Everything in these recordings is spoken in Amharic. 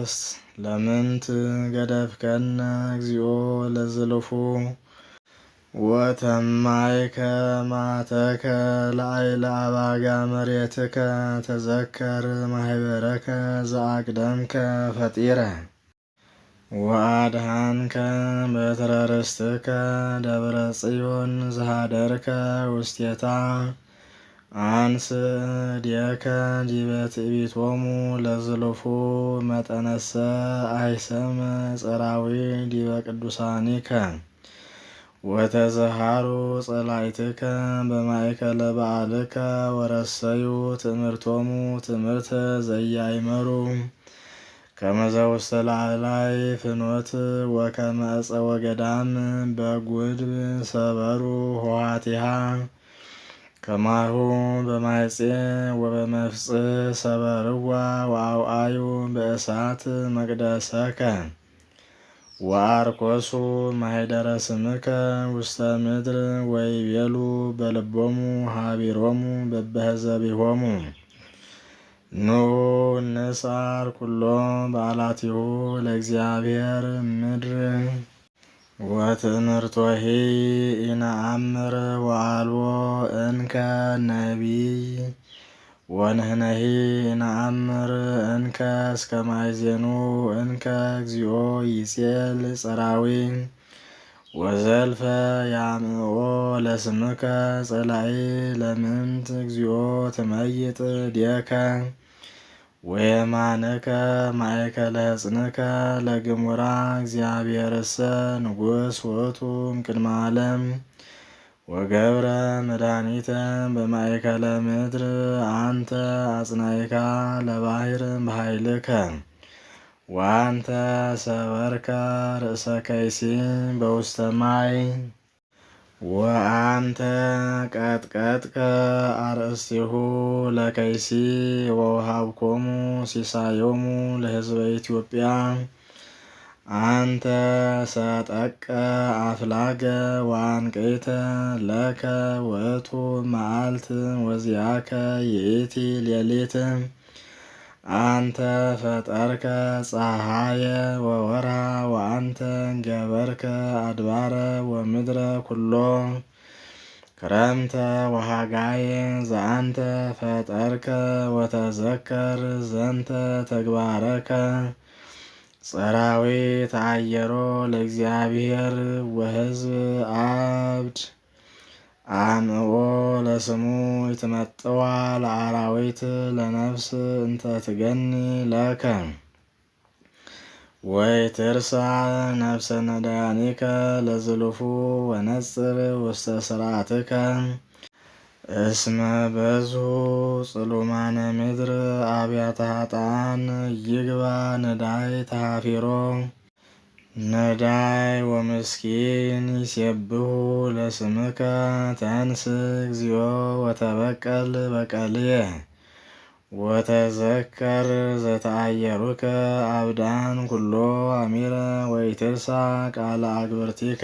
አርእስት ለምንት ገደፍከነ እግዚኦ ለዝልፉ ወተማይከ ማተከ ላዕለ አባጋ መሬትከ ተዘከር ማህበረከ ዘአቅደምከ ፈጢረ ወአድኃንከ በትረ ርስትከ ደብረ ጽዮን ዘሃደርከ ውስቴታ አንስ ዲከ ዲበ ትዕቢቶሙ ለዝልፉ መጠነሰ አይሰም ጸራዊ ዲበ ቅዱሳኒከ ወተዘሃሩ ጸላይትከ በማእከለ በዓልከ ወረሰዩ ትምህርቶሙ ትምህርት ዘያይመሩ ከመ ዘውስተ ላዕላይ ፍኖት ወከመ ዕፀ ወገዳም በጉድብ ሰበሩ ኆኃቲሃ ከማሁ በማይጼ ወበመፍጽሕ ሰበርዋ ወአውአዩ በእሳት መቅደሰከ ወአርኮሱ ማኅደረ ስምከ ውስተ ምድር ወይቤሉ በልቦሙ ሀቢሮሙ በበህዘቢሆሙ ኑ ንሳር ኩሎ በዓላቲሁ ለእግዚአብሔር ምድር ወትእምርቶሂ ኢነአምር ወአልቦ እንከ ነቢይ ወንህነሂ ኢነአምር እንከ እስከ ማእዜኑ እንከ እግዚኦ ይጼል ጸራዊ ወዘልፈ ያምኦ ለስምከ ጸላኢ ለምንት እግዚኦ ትመይጥ ዴከ ወየማነከ ማእከለ ሕጽንከ ለግሙራ እግዚአብሔርሰ ንጉሥ ውእቱ እምቅድመ ዓለም ወገብረ መድኃኒተ በማእከለ ምድር አንተ አጽናይካ ለባሕር በኃይልከ ወአንተ ሰበርከ ርእሰ ከይሲ በውስተ ማይ ወአንተ ቀጥቀጥከ አርእስቲሁ ለከይሲ ወውሃብኮሙ ሲሳዮሙ ለሕዝበ ኢትዮጵያ አንተ ሰጠቀ አፍላገ ወአንቅዕተ ለከ ውእቱ መዓልት ወዚአከ ይእቲ ሌሊት አንተ ፈጠርከ ፀሐየ ወወርሃ ወአንተ ገበርከ አድባረ ወምድረ ኩሎ ክረምተ ወሃጋየ ዘአንተ ፈጠርከ ወተዘከር ዘንተ ተግባረከ ጸራዊ ተአየሮ ለእግዚአብሔር ወሕዝብ አብድ አምኦ ለስሙ ይትመጥዋ ለአራዊት ለነፍስ እንተ ትገኒ ለከ ወይትርሳ ነፍሰ ነዳያኒከ ለዝልፉ ወነጽር ውስተ ስርዓትከ እስመ በዙ ጽሉማነ ምድር አብያተ ኃጥአን ይግባ ነዳይ ተሃፊሮ ነዳይ ወምስኪን ይሴብሑ ለስምከ ተንስ እግዚኦ ወተበቀል በቀልየ ወተዘከር ዘተአየሩከ አብዳን ኩሎ አሚረ ወይትርሳ ቃለ አግብርቲከ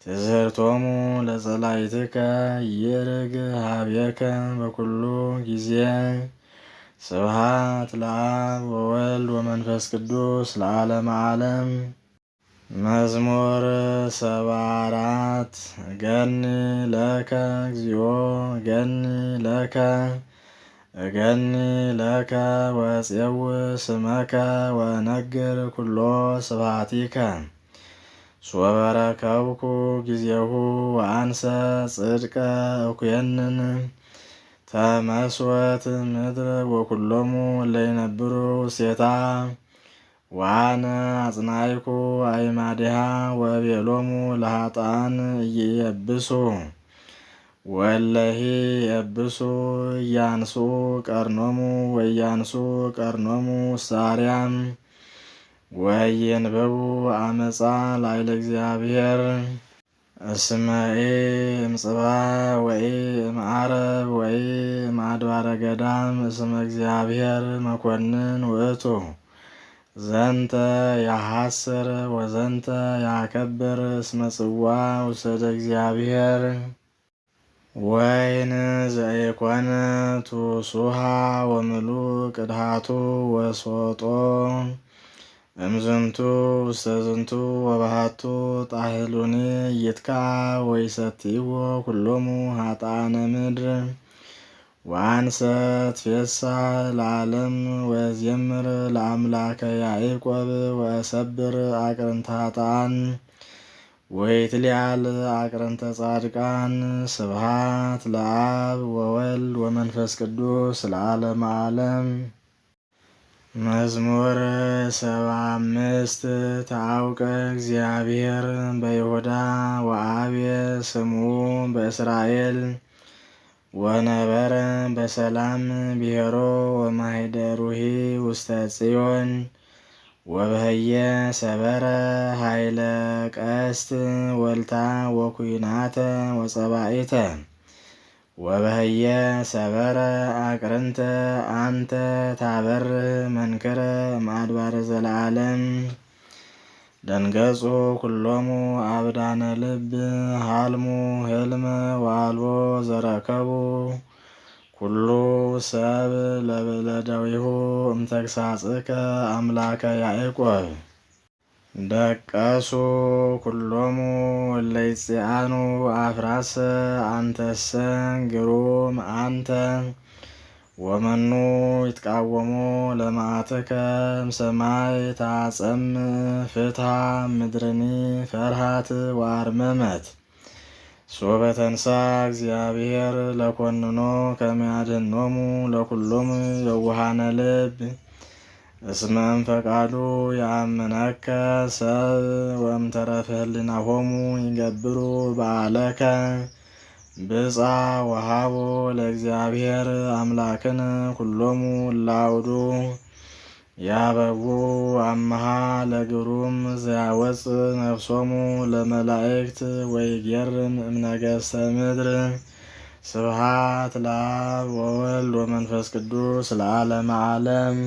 ትዝህርቶሙ ለጸላይትከ ይርግ ሀቤከ በኩሉ ጊዜ ስብሐት ለአብ ወወልድ ወመንፈስ ቅዱስ ለዓለመ ዓለም። መዝሙር 74 ገኒ ለከ እግዚኦ ገኒ ለከ እገኒ ለከ ወፄው ስመከ ወነግር ኩሎ ስብሐቲከ ሶበ ረከብኩ ጊዜሁ ወአንሰ ጽድቀ እኩየንን ተመስወት ምድር ወኩሎሙ ለይነብሩ ውስቴታ ወአነ አጽናይኩ አዕማዲሃ ወቤሎሙ ለኃጥአን ኢየብሱ ወእለሂ የብሱ እያንሱ ቀርኖሙ ወያንሱ ቀርኖሙ ውስተ አርያም ወይንበቡ አመፃ ላዕለ እግዚአብሔር እስመ እምጽባ እምዓረብ እምአድባረ ገዳም እስመ እግዚአብሔር መኮንን ውእቱ ዘንተ ያሐስር ወዘንተ ያከብር እስመ ጽዋ ውስተ እግዚአብሔር ወይን ዘኢኮነ ቱሱሃ ወምሉ ቅድሃቱ ወሶጦ እምዝንቱ ውስተ ዝንቱ ወባሃቱ ጣህሉኒ ይትካ ወይሰትይዎ ኩሎሙ ኃጥአነ ምድር ወአንሰ ትፌሳህ ለዓለም ወዘምር ለአምላከ ያዕቆብ ወሰብር አቅርንተ ኃጥአን ወይትሊአል አቅርንተ ጻድቃን። ስብሐት ለአብ ወወልድ ወመንፈስ ቅዱስ ለዓለመ ዓለም። መዝሙር 75 ታውቀ እግዚአብሔር በይሁዳ ወአብየ ስምዑ በእስራኤል ወነበረ በሰላም ብሔሮ ወማኅደሩሂ ውስተ ጽዮን ወበህየ ሰበረ ኃይለ ቀስት ወልታ ወኩናተ ወጸባኢተ ወበህየ ሰበረ አቅርንተ አንተ ታበር መንክረ እምአድባረ ዘለዓለም። ደንገጹ ኩሎሙ አብዳነ ልብ ሀልሙ ህልመ ወአልቦ ዘረከቡ ኩሉ ሰብ ለደዊሁ እምተግሳጽከ አምላከ ያዕቆብ። ደቀሱ ኩሎሙ እለ ይጽአኑ አፍራሰ አንተሰ ግሩም አንተ ወመኑ ይትቃወሙ ለመዓትከ እምሰማይ ታጸምዕ ፍትሐ ምድርኒ ፈርሃት ወአርመመት። ሶበ ተንሥአ እግዚአብሔር ለኰንኖ ከመ ያድኅኖሙ ለኵሎሙ የዋሃነ ልብ እስመ እምፈቃዱ ያምነከ ሰብ ወእምተረፈ ህሊናሆሙ ይገብሩ በዓለከ። ብጻ ወሃቦ ለእግዚአብሔር አምላክነ ኩሎሙ እለ አውዱ ያበቡ አምሃ ለግሩም ዘያወፅእ ነፍሶሙ ለመላእክት ወይጌርም እምነገሥተ ምድር። ስብሐት ለአብ ወወልድ ወመንፈስ ቅዱስ ለዓለመ ዓለም።